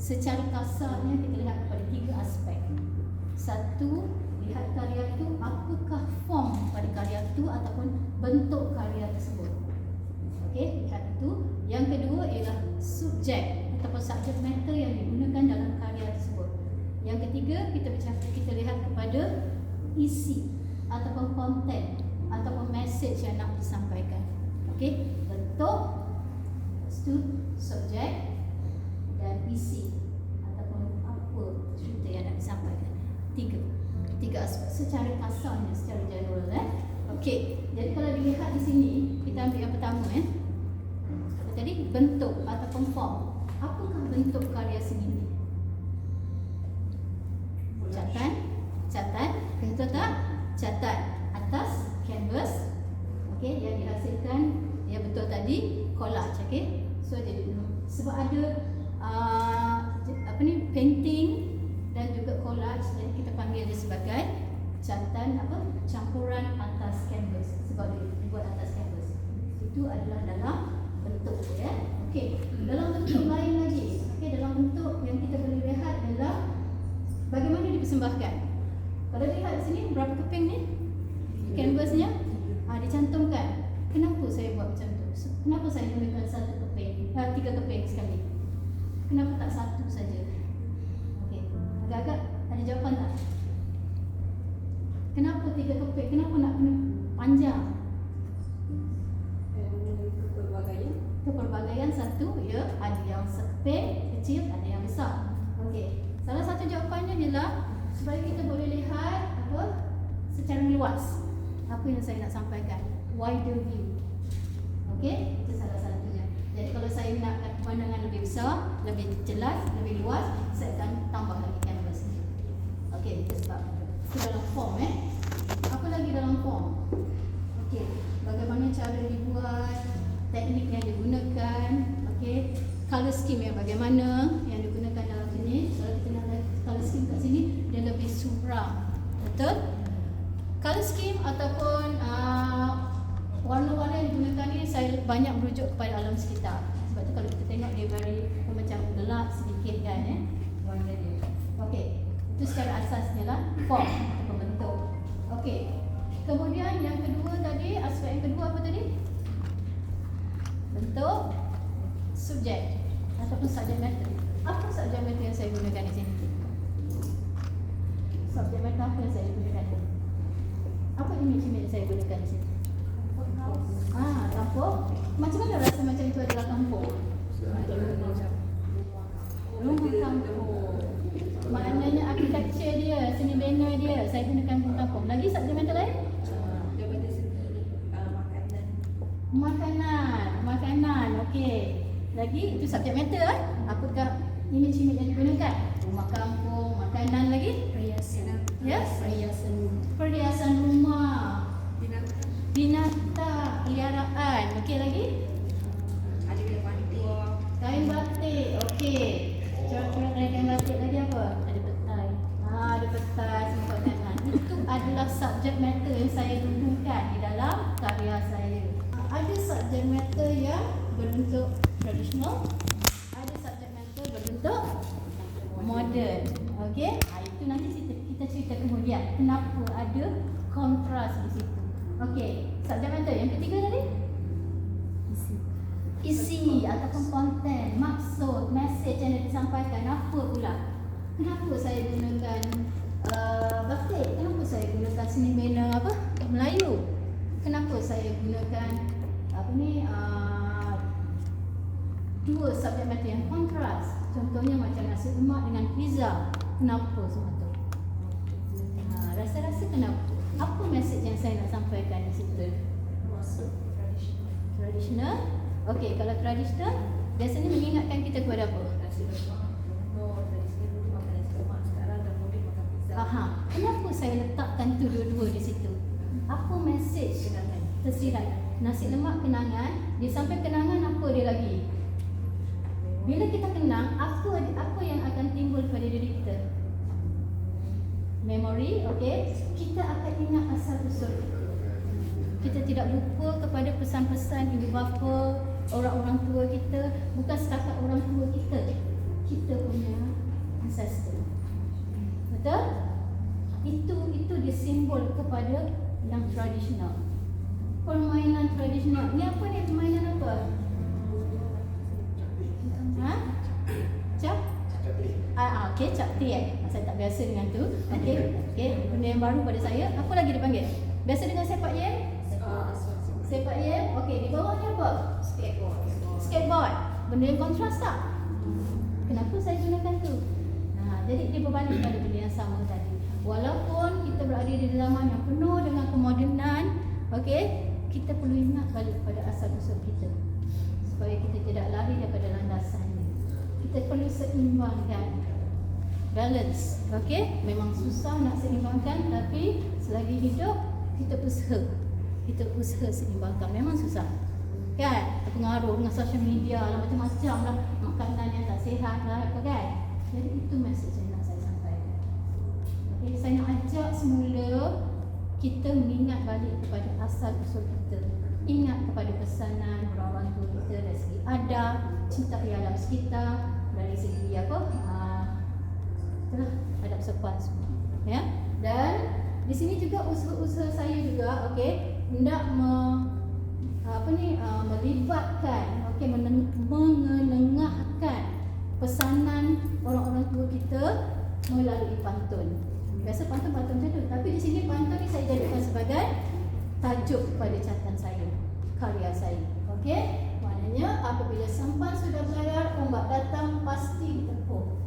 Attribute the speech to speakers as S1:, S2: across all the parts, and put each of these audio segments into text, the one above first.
S1: secara kasarnya kita lihat kepada 3 aspek. Satu, lihat karya itu, apakah form pada karya itu ataupun bentuk karya tersebut. Okey, lihat itu. Yang kedua ialah subjek ataupun subject matter yang digunakan dalam karya tersebut. Yang ketiga, kita lihat kepada isi ataupun konten ataupun message yang nak disampaikan. Okey, bentuk, subjek dan isi ataupun apa cerita yang nak disampaikan. Tiga aspek secara kasarnya, secara general. Okey, jadi kalau dilihat di sini, kita ambil yang pertama. Jadi bentuk ataupun form. Apakah bentuk karya seni ini? Catat, betul tak? Catat atas kanvas. Okey, yang dihasilkan ya betul tadi collage. Okey, so jadi sebab ada painting dan juga collage, jadi kita panggil dia sebagai campuran atas kanvas, sebab dia dibuat atas kanvas. Itu adalah dalam bentuk ya. Okey, dalam bentuk lain lagi. Okey, dalam bentuk yang kita boleh lihat adalah bagaimana dipersembahkan. Kalau lihat di sini berapa keping ni? Kanvasnya dicantumkan. Kenapa saya buat macam tu? Kenapa saya gunakan 1 keping? 3 keping sekali. Kenapa tak 1 saja? Okey, agak-agak ada jawapan tak? Kenapa 3 keping? Kenapa nak kena panjang? Kepelbagaian satu, ya, ada yang sekeping kecil, ada yang besar. Okey, salah satu jawapannya ialah supaya kita boleh lihat secara luas apa yang saya nak sampaikan, wider view. Okey, itu salah satunya. Jadi kalau saya nak pandangan lebih besar, lebih jelas, lebih luas, saya akan tambah lagi canvas ni. Okey, itu sebab itu dalam form. Apa lagi dalam form? Okey, bagaimana cara dibuat, teknik yang digunakan, okey, color scheme yang bagaimana yang digunakan dalam sini. Kalau kita nak lihat color scheme kat sini, dia lebih suram, betul? Color scheme ataupun warna-warna yang digunakan ni, saya banyak merujuk kepada alam sekitar. Sebab tu kalau kita tengok dia macam gelap sedikit kan, warna dia. Okey, itu secara asasnya lah form ataupun bentuk. Okey, kemudian yang kedua tadi, aspek yang kedua apa tadi? Bentuk, subjek ataupun subject matter. Apa subject matter yang saya gunakan di sini? Subject matter apa yang saya gunakan? Apa image yang saya gunakan di sini? Kampung. Macam mana rasa macam itu adalah kampung? Rumah kampung. Maknanya architecture dia, seni bina dia, saya gunakan rumah kampung. Lagi subject matter lain? Makanan, okey. Lagi itu subjek matter Apakah image yang digunakan? Rumah kampung, makanan lagi? Perhiasan. Yes? Perhiasan rumah. Binatang, peliharaan. Okey lagi?
S2: Ada
S1: kain batik. Okey. Corak-corak kain batik lagi apa? Ada petai. Ada petai semua tangan. Itu adalah subjek matter yang saya gunakan di dalam karya saya. Ada subjek matter yang berbentuk tradisional, ada subjek matter berbentuk moden. Okey, itu nanti kita cerita kemudian kenapa ada kontras di situ. Okey, subjek matter yang ketiga tadi isi ataupun konten, maksud, message yang disampaikan apa pula. Kenapa saya gunakan batik? Kenapa saya gunakan seni bina Melayu? Kenapa saya gunakan dua subjek matter yang kontras? Contohnya macam nasi lemak dengan pizza. Kenapa semua tu? Rasa-rasa kenapa? Apa mesej yang saya nak sampaikan di situ? Tradisional. Okey, kalau tradisional biasanya mengingatkan kita kepada apa? Kenapa saya letakkan tu dua-dua di situ? Apa mesej tersirat? Nasi lemak kenangan, dia sampai kenangan apa dia lagi? Bila kita kenang, apa yang akan timbul pada diri kita? Memori, okey. Kita akan ingat asal usul. Kita tidak lupa kepada pesan-pesan ibu bapa, orang-orang tua kita, bukan setakat orang tua kita. kita punya ancestor. Betul? Itu dia simbol kepada yang tradisional. Permainan tradisional. Ni apa ni, permainan apa? Ha? Cap? Okey, cap tiek. Saya tak biasa dengan tu. Okey, benda yang baru pada saya. Apa lagi dipanggil? Biasa dengan sepak yem? Sepak yem. Okey, di bawah ni apa? Skateboard. Benda yang kontras tak? Kenapa saya gunakan tu? Jadi dia berbalik pada benda yang sama tadi. Walaupun kita berada di zaman yang penuh dengan kemodenan, okey, kita perlu ingat balik pada asal usul kita supaya kita tidak lari daripada landasannya. Kita perlu seimbangkan, balance. Okey, memang susah nak seimbangkan, tapi selagi hidup kita usaha seimbangkan. Memang susah, kan? Terpengaruh dengan social media lah, macam-macam lah, makanan yang tak sihat lah, apa kan? Jadi itu mesej yang nak saya sampaikan. Okay, saya nak ajak semula kita mengingat balik kepada asal usul kita. Ingat kepada pesanan orang-orang tua kita dari segi adab, cinta alam sekitar, dari segi apa? Itulah, adab sopan semua. Ya. Dan di sini juga usaha-usaha saya juga, okey, hendak melibatkan, okey, mengenengahkan pesanan orang-orang tua kita melalui pantun. Biasa pantun macam tu, tapi di sini pantun ni saya jadikan sebagai tajuk pada catatan saya, karya saya. Okey, maknanya apabila sampan sudah belayar, ombak datang pasti ditepuh.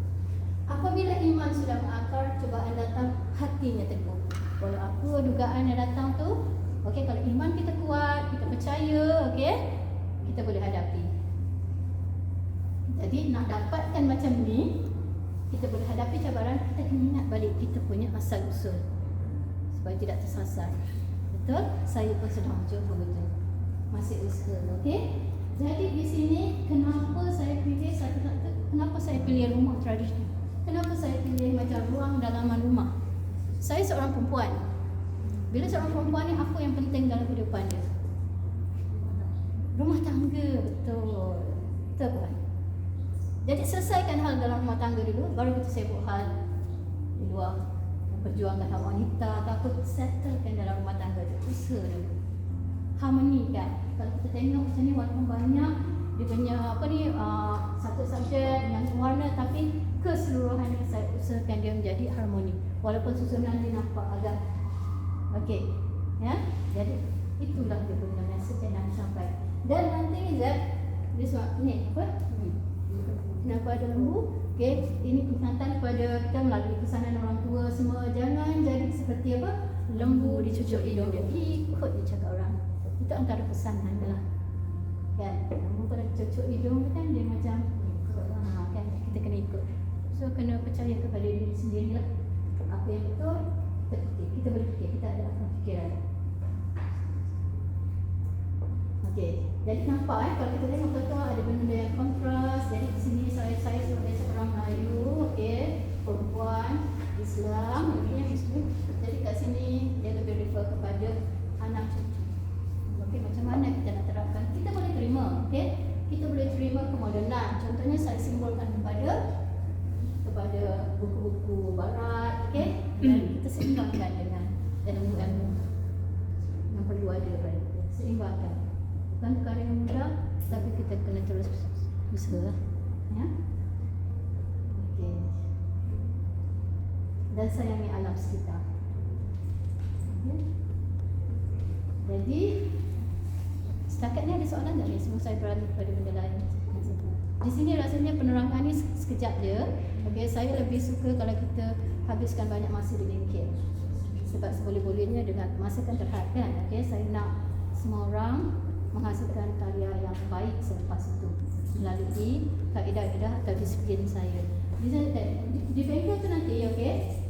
S1: Apabila iman sudah mengakar, cubaan datang, hatinya teguh. Walau apa dugaan yang datang tu, okey, kalau iman kita kuat, kita percaya, okey, kita boleh hadapi. Jadi nak dapatkan macam ni, kita boleh hadapi cabaran, kita kena ingat balik kita punya asal usul supaya tidak tersasar. Betul? Saya pun sedang cuba betul. Masih usaha, okey? Jadi di sini kenapa saya pilih kenapa saya pilih rumah tradisional? Kenapa saya pilih macam ruang dalaman rumah? Saya seorang perempuan. Bila seorang perempuan ni, apa yang penting dalam kehidupan dia? Rumah tangga, betul. Betul kan? Jadi selesaikan hal dalam rumah tangga dulu, baru kita sibuk hal di luar, memperjuangkan hak wanita, takut settlekan dalam rumah tangga tu, usaha dulu. Harmoni kan? Kalau kita tengok macam ni, walaupun banyak dia punya satu subjek dengan warna, tapi keseluruhannya saya usahakan dia menjadi harmoni. Walaupun susunan dia nampak agak okey, ya. Jadi itulah dia punya message yang nak sampai. Dan nanti this one ni apa? Kenapa ada lembu? Okey, ini peringatan kepada kita melalui pesanan orang tua semua, jangan jadi seperti apa? Lembu dicucuk hidung dia. Ikut dia cakap orang. Itu antara pesanan lah. Kan? Lembu kalau dicucuk hidung kan dia macam kan, kita kena ikut. So kena percaya kepada diri sendirilah. Apa yang betul, kita boleh fikir, kita ada akal fikiran. Okey, jadi nampak kalau kita tengok betul ada benda yang kontras. Jadi di sini saya sebagai seorang Melayu, okey, perempuan Islam, yang Muslim. Jadi kat sini dia lebih refer kepada anak cucu. Okey, macam mana kita nak terapkan? Kita boleh terima, okey? Kita boleh terima kemodenan. Contohnya saya simbolkan kepada buku-buku barat, okey? Dan kita seimbangkan dengan ilmu-ilmu yang perlu ada pada kita. Seimbangkan. Bukan perkara yang mudah, tapi kita kena terus usaha, ya. Okey. Dan sayangi alam sekitar. Okay. Jadi setakat ni ada soalan tak ni? Semua saya beralih kepada benda lain. Di sini rasanya penerangan ni sekejap je. Okey, saya lebih suka kalau kita habiskan banyak masa di LinkedIn. Sebab seboleh-bolehnya dengan masa kan terhad kan. Okey, saya nak semua orang menghasilkan karya yang baik selepas itu melalui kaedah-kaedah atau disiplin saya. Di bengkel tu nanti, okey,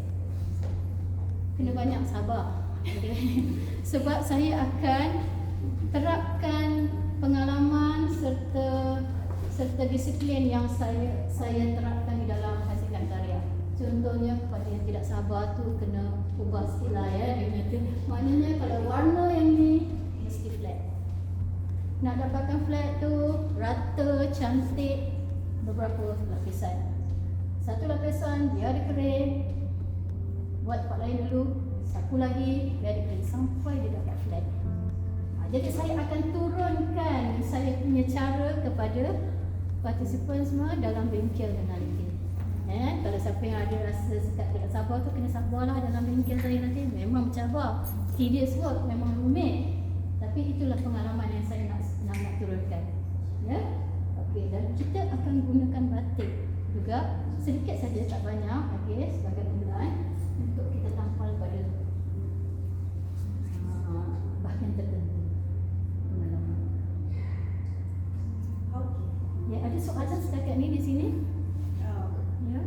S1: kena banyak sabar. Okay. Sebab saya akan terapkan pengalaman serta disiplin yang saya terapkan di dalam menghasilkan karya. Contohnya kepada yang tidak sabar tu kena ubah istilah, ya. Maknanya kalau warna yang ni mesti flat. Nak dapatkan flat tu rata, cantik, beberapa lapisan. Satu lapisan dia ada kering, buat tempat lain dulu, satu lagi dia ada kering sampai dia dapat flat. Jadi saya akan turunkan saya punya cara kepada participant semua dalam bengkel dan nanti. Kalau siapa yang ada rasa sekat tidak sabar tu, kena sabarlah dalam bengkel saya nanti. Memang mencabar, tedious work, memang rumit. Tapi itulah pengalaman yang saya nak turunkan. Ya, okey. Dan kita akan gunakan batik juga sedikit saja, tak banyak. Okey, sebagai permulaan untuk kita tampal pada bahagian tertentu. Pengalaman. Ya, ada soalan setakat ni di sini? Ya.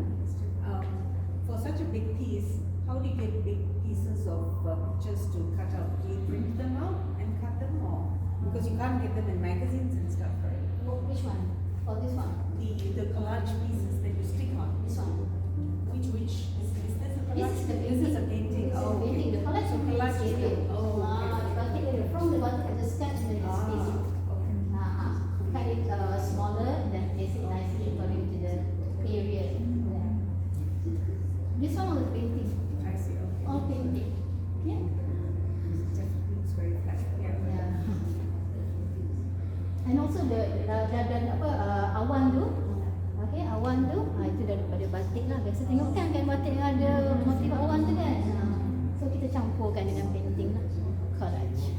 S2: For such a big piece, how do you get big pieces of pictures to cut out? Do you print them out and cut them, or because you can't get them in magazines and stuff, right?
S1: Which one? Oh, this one.
S2: The collage pieces that you stick on.
S1: This one.
S2: Which is this a collage?
S1: This is the painting.
S2: This is a painting.
S1: This is
S2: Oh,
S1: the painting. The collage
S2: So
S1: is
S2: collage is
S1: area.
S2: the- oh, okay.
S1: The batik area. From the batik, I just sketch and then just paste it.
S2: Okay.
S1: Cut it smaller and then place it nicely according to the area. Yeah. This one was painting.
S2: I see. Okay.
S1: All painting. Yeah.
S2: Definitely looks very flat. Yeah.
S1: Yeah. And also the awan tu. Okay, awan tu itu daripada batik lah. Biasa tengok kan batik yang ada motif awan tu kan. So kita campurkan dengan painting lah. Collage.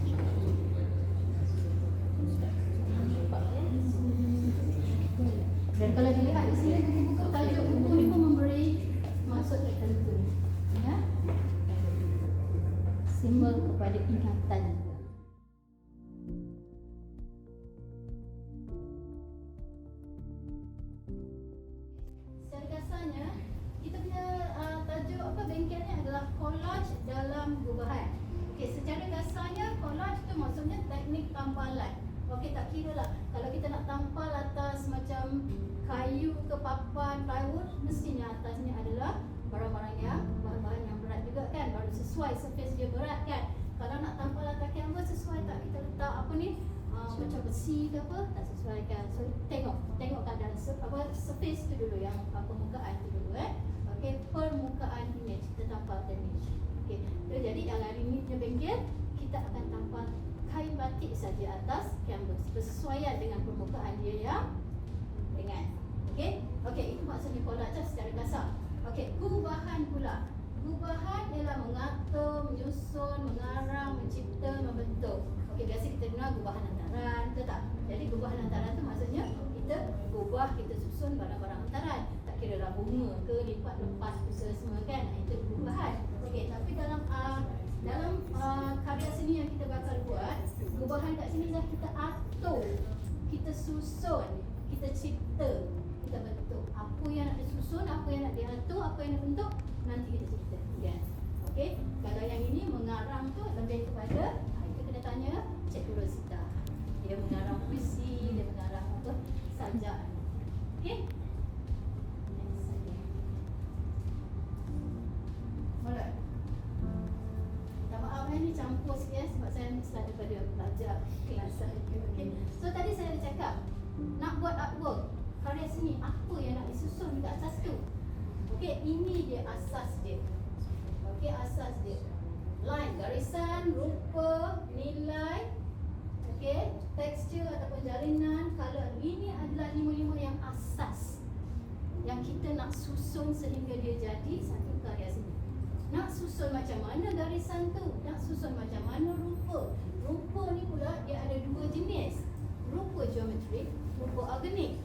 S1: Dan kalau dilihat di sini buku tajuk buku ni pun memberi maksud tertentu. Ya. Simbol kepada ingatan. Secara kasarnya kita punya tajuk bengkelnya adalah collage dalam gubahan. Okey, secara kasarnya collage tu maksudnya teknik tampalan. Okey, tak kira lah kalau kita nak tampal atas macam kayu ke papan plywood, mestinya atasnya adalah barang-barang yang bahan-bahan yang berat juga kan, baru sesuai surface dia berat kan. Kalau nak tampal atas canvas sesuai tak kita letak macam besi ke apa, tak sesuai kan. So tengok keadaan surface tu dulu, yang permukaan tu dulu Okey, permukaan image kita tampal image. Okey, jadi dalam hari ni punya bengkel kita akan tampal kain batik saja atas canvas bersesuaian dengan permukaan dia yang ringan. Okey, itu maksudnya collage secara kasar. Okey, gubahan pula. Gubahan ialah mengatur, menyusun, mengarang, mencipta, membentuk. Okey, biasa kita dengar gubahan hantaran, betul tak? Jadi gubahan hantaran tu maksudnya kita gubah, kita susun barang-barang hantaran. Tak kira lah bunga ke, lipat lepas usaha semua kan. Itu gubahan. Okey, tapi dalam karya seni yang kita bakal buat, gubahan kat sini dah kita atur, kita susun, kita cipta, kita bentuk. Apa yang nak disusun, apa yang nak diatur, apa yang nak bentuk, nanti kita cipta kan. Okey, kalau yang ini mengarang tu lebih kepada itu kena tanya Cikgu Rosita. Dia mengarang puisi, dia mengarang sajak. Okey, next saja. Alright. Minta maaf ni campur sikit sebab saya start daripada pelajar kelas saya. Okay. So tadi saya ada cakap nak buat artwork, karya seni, apa yang nak disusun dekat atas tu. Okey, ini dia asas dia. Okey, asas dia. Line, garisan, rupa, nilai, okey, tekstur ataupun jalinan, color. Ini adalah lima-lima yang asas yang kita nak susun sehingga dia jadi satu karya seni. Nak susun macam mana garisan tu, nak susun macam mana rupa. Rupa ni pula dia ada dua jenis. Rupa geometrik, rupa organik.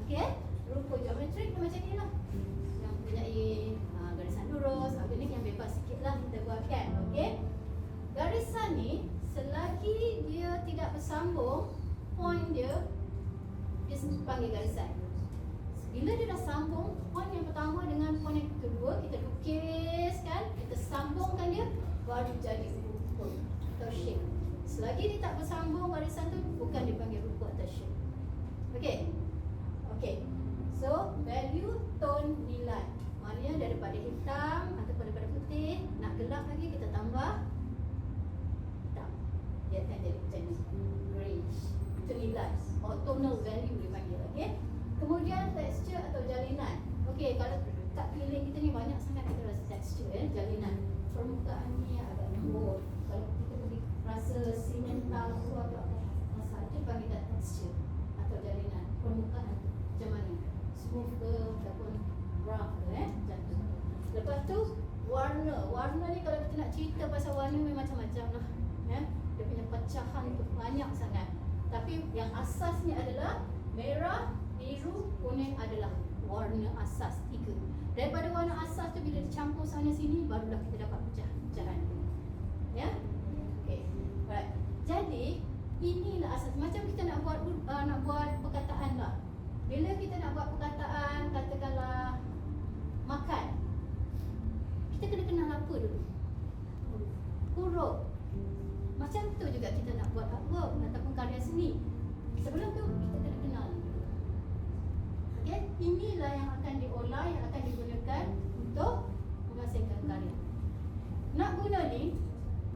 S1: Okey, rupa geometrik macam ni lah. Yang mempunyai garisan lurus, organik yang bebas sikit lah kita buat kan. Okey, garisan ni selagi dia tidak bersambung, point dia panggil garisan. Bila dia dah sambung point yang pertama dengan point yang kedua, kita lukiskan, kita sambungkan dia, baru jadi rupa atau shape. Selagi dia tak bersambung garisan tu, bukan dipanggil rupa atau shape. Okey. Okey. So, value, tone, nilai. Maknanya daripada hitam ataupun daripada putih, nak gelap lagi kita tambah hitam. Dia akan jadi macam ni. Grayish. Itu nilai. Or tonal value dipanggil. Okey. Kemudian tekstur atau jalinan. Okey, kalau kat keliling kita ni banyak sangat kita rasa tekstur jalinan. Permukaan ni agak lembut. Kalau kita boleh rasa simental tu agak masa itu panggil tekstur atau jalinan. Permukaan macam mana? Smooth ke ataupun rough ke macam tu. Lepas tu warna. Warna ni kalau kita nak cerita pasal warna memang macam-macam lah. Dia punya pecahan tu banyak sangat. Tapi yang asasnya adalah merah, biru, kuning adalah warna asas 3. Daripada warna asas tu bila dicampur sana sini barulah kita dapat pecahan. Ya? Okey. Right. Jadi inilah asas. Macam kita nak buat perkataan lah. Bila kita nak buat perkataan katakanlah makan. Kita kena kenal apa dulu? Huruf. Macam tu juga kita nak buat artwork ataupun karya seni. Sebelum tu kita kena kenal. Okey, inilah yang akan diolah, yang akan digunakan untuk menghasilkan karya. Nak guna ni,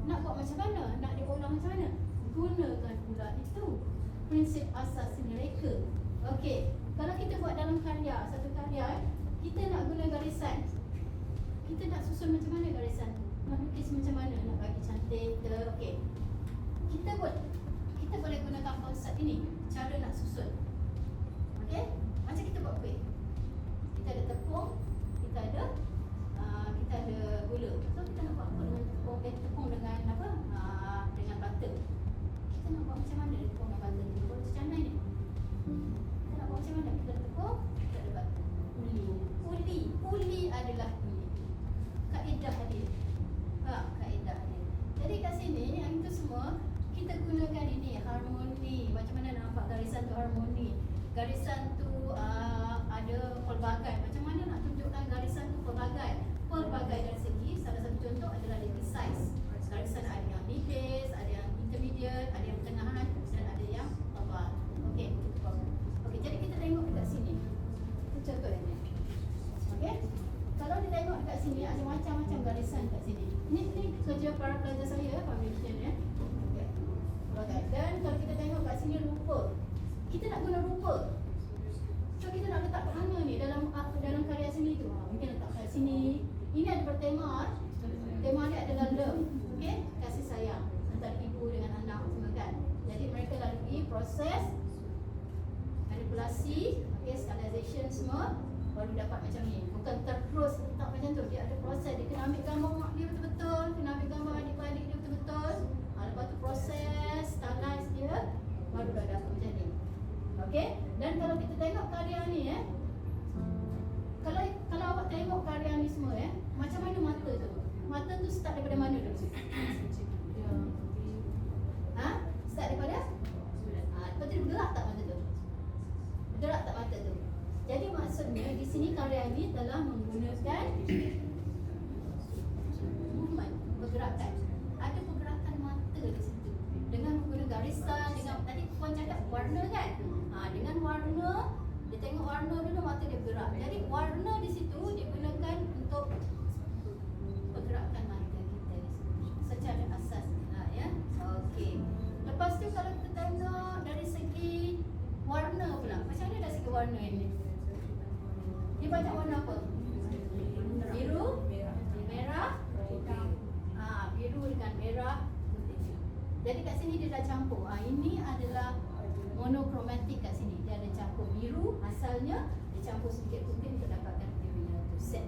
S1: nak buat macam mana? Nak diolah macam mana? Gunakan pula itu prinsip asas seni reka. Okey, kalau kita buat dalam karya, satu karya, kita nak guna garisan. Kita nak susun macam mana garisan tu? Nak lukis macam mana? Nak bagi cantik ke? Okey. Kita boleh gunakan konsep ini, cara nak susun. Okey? Macam kita buat kuih. Kita ada tepung, kita ada gula. So kita nak buat apa dengan tepung dengan apa? Dengan butter. Kita nak buat macam mana tepung dengan butter ni? Buat macam canai ni. Kita nak buat macam mana? Kita ada tepung, kita ada butter. Uli adalah ini. Kaedah dia. Kaedah dia. Jadi kat sini yang itu semua kita gunakan ini harmoni. Macam mana nampak garisan tu harmoni. Garisan tu ada pelbagai. Macam mana nak tunjukkan garisan tu pelbagai. Pelbagai dari segi. Salah satu contoh adalah dari size. Garisan ada yang nipis, ada yang intermediate, ada yang pertengahan dan ada yang tebal. Okey, jadi kita tengok dekat sini. Itu contoh yang ni. Okey. Kalau kita tengok dekat sini ada macam-macam garisan dekat sini. Ini kerja para pelajar saya foundation ya. Okey. Okay. Dan kalau kita tengok kat sini rupa. Kita nak guna rupa. So kita nak letak kat mana ni dalam karya seni tu? Mungkin letak kat sini. Ini ada bertema. Tema dia adalah love. Okey, kasih sayang antara ibu dengan anak semua kan. Jadi mereka lalui proses manipulasi, okey, stylization semua baru dapat macam ni. Bukan terus letak macam tu. Dia ada proses. Dia kena ambil gambar mak dia betul-betul, kena ambil gambar adik-beradik dia betul-betul. Lepas tu proses stylize dia baru dah dapat macam ni. Okey? Dan kalau kita tengok karya ni kalau awak tengok karya ni semua macam mana mata tu? Mata tu start daripada mana dulu? Start daripada? Lepas tu dia bergerak tak mata tu? Bergerak tak mata tu? Jadi maksudnya di sini karya ini telah menggunakan movement, pergerakan. Ada pergerakan mata di situ. Dengan menggunakan garisan, dengan tadi puan cakap warna kan? Dengan warna, dia tengok warna dulu mata dia bergerak. Jadi warna di situ digunakan untuk pergerakan mata kita di situ. Secara asas ya. Okey. Lepas tu kalau kita tengok dari segi warna pula. Macam mana dari segi warna ini? Dia banyak warna apa? Biru, merah, biru dengan merah, putih. Jadi kat sini dia dah campur. Ini adalah monokromatik kat sini. Dia ada campur biru asalnya, dia campur sedikit putih untuk dapatkan dia punya set.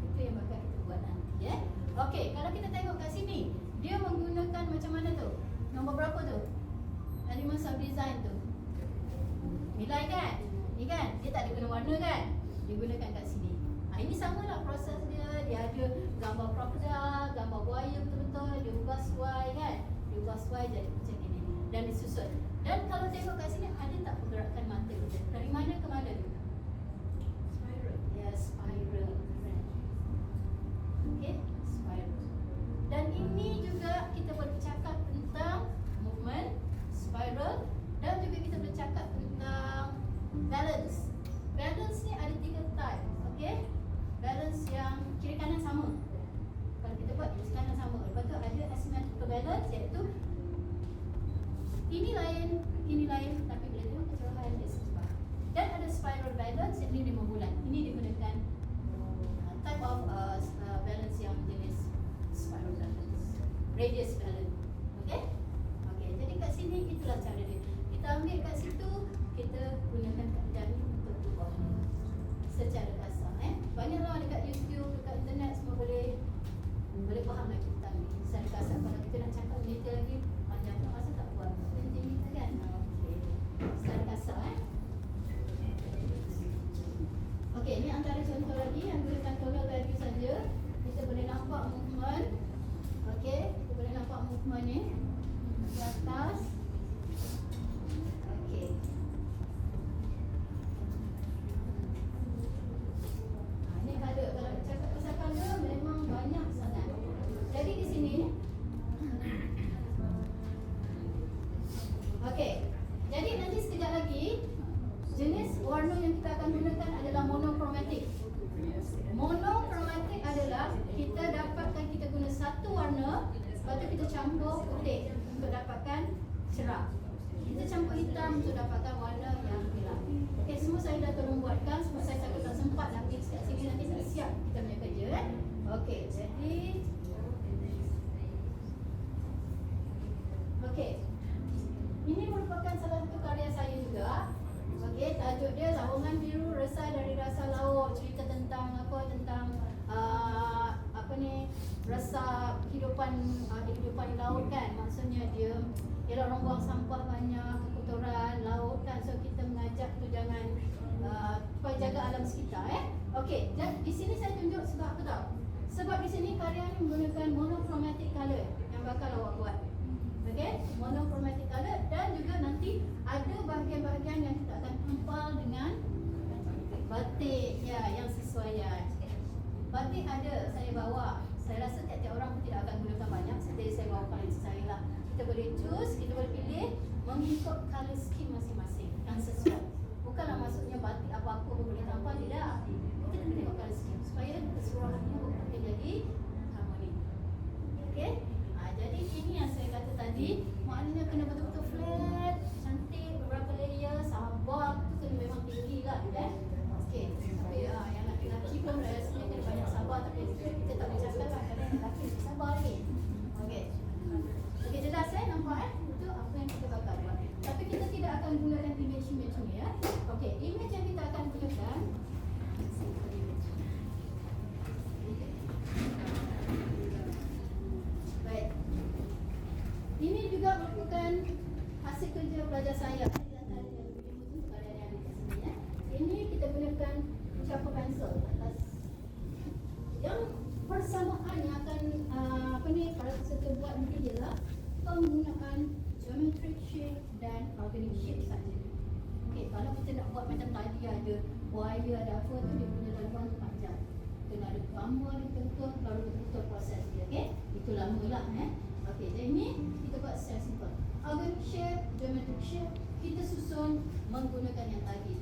S1: Itu yang bakal kita buat nanti Okey, kalau kita tengok kat sini, dia menggunakan macam mana tu? Nombor berapa tu? Elements of design tu. Nilai kan? Ni kan? Dia tak ada guna warna kan? Dia gunakan kat sini. Ini samalah proses dia. Dia ada gambar crocodile, gambar buaya betul-betul. Dia ubah suai kan? Dia ubah suai jadi macam ini. Dan disusun. Dan kalau tengok kat sini, ada tak pergerakan mata dia? Dari mana ke mana tu? Spiral. Yes, spiral. Okay, spiral. Dan ini juga kita bercakap tentang movement, spiral. Dan juga kita bercakap tentang balance. Balance ni ada 3 type. Okay? Balance yang kiri kanan sama. Kalau kita buat kiri kanan sama. Lepas tu ada asymmetrical balance, iaitu ini lain, tapi bila tengok kecerahan dia sebab. set ni 5 bulan. Ini digunakan type of balance yang jenis spiral balance, radius balance. Okey? Okey, jadi kat sini itulah cara dia. Kita ambil kat situ, kita gunakan kaedah ni untuk ubah secara kasar. Banyaklah dekat YouTube, dekat internet semua boleh faham lagi tentang ni. Secara kasar, kalau kita nak cakap detail lagi panjang tak, masa tak buat. Nanti kita kan. Okey. Secara kasar Okey, ni antara contoh lagi yang gunakan tonal value saja. Kita boleh nampak movement. Okey, kita boleh nampak movement ni di atas. Okey. Ini color. Kalau cakap pasal color memang banyak sangat. Jadi di sini okey. Jadi nanti sekejap lagi jenis warna yang kita akan gunakan adalah monochromatic. Monochromatic adalah kita dapatkan, kita guna satu warna, lepas tu kita campur putih untuk dapatkan cerah. Kita campur hitam untuk dapatkan warna yang gelap. Okey, semua saya dah tolong buatkan. Semua saya takut tak sempat nanti kat sini nanti tak siap kita punya kerja. Okey, jadi okey. Ini merupakan salah satu karya saya juga. Okey, tajuk dia Lawangan Biru Resah dari Rasa Laut. Cerita tentang apa? Tentang apa ni? Rasa kehidupan di laut kan. Maksudnya dia ialah orang buang sampah banyak, kekotoran laut kan. So kita mengajak tu jangan supaya jaga alam sekitar Okey, di sini saya tunjuk sebab apa tau? Sebab di sini karya ni menggunakan monochromatic color yang bakal awak buat. Okey, monochromatic color, dan juga nanti ada bahagian-bahagian yang kita akan tempal dengan batik yang sesuaian. Batik ada saya bawa. Saya rasa tiap-tiap orang pun tidak akan gunakan banyak. Jadi saya bawa koleksi saya lah. Kita boleh choose, kita boleh pilih mengikut color scheme masing-masing yang sesuai. Bukanlah maksudnya batik apa-apa pun boleh tampal, tidak. Kita kena tengok color scheme supaya keseluruhannya akan jadi harmoni. Okey? Jadi ini yang saya kata tadi, maknanya kena betul-betul flat, cantik, beberapa layer, sabar tu kena memang tinggi lah Okey, tapi yang lelaki pun rasanya kena banyak sabar, tapi kita tak boleh cakap lah kerana lelaki lebih sabar lagi. Okey. Okey, jelas nampak itu apa yang kita bakal buat. Tapi kita tidak akan gunakan image ni Okey, image yang kita akan gunakan ini juga merupakan hasil kerja pelajar saya. Ini kita gunakan charcoal pencil atas. Yang persamaan yang akan para peserta buat nanti ialah penggunaan geometric shape dan organic shape saja. Okey, kalau kita nak buat macam tadi ada wire, ada apa tu, dia punya laluan tu panjang. Kena ada gambar, ditentukan, baru betul-betul proses dia. Okey, itu lama lah Okey, jadi ni kita buat secara simple. Organic shape, geometric shape, kita susun menggunakan yang tadi.